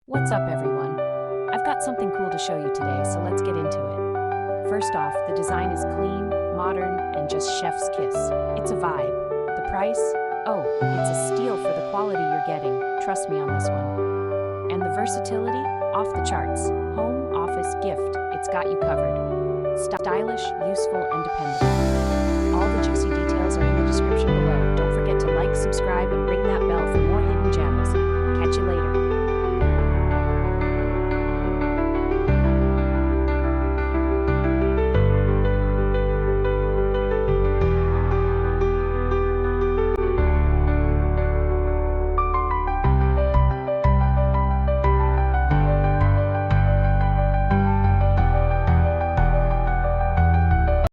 What's up, everyone? I've got something cool to show you today, so let's get into it. First off, the design is clean, modern, and just chef's kiss. It's a vibe. The price? Oh, it's a steal for the quality you're getting. Trust me on this one. And the versatility? Off the charts. Home, office, gift. It's got you covered. Stylish, useful, and dependable. All the juicy details are in the description below.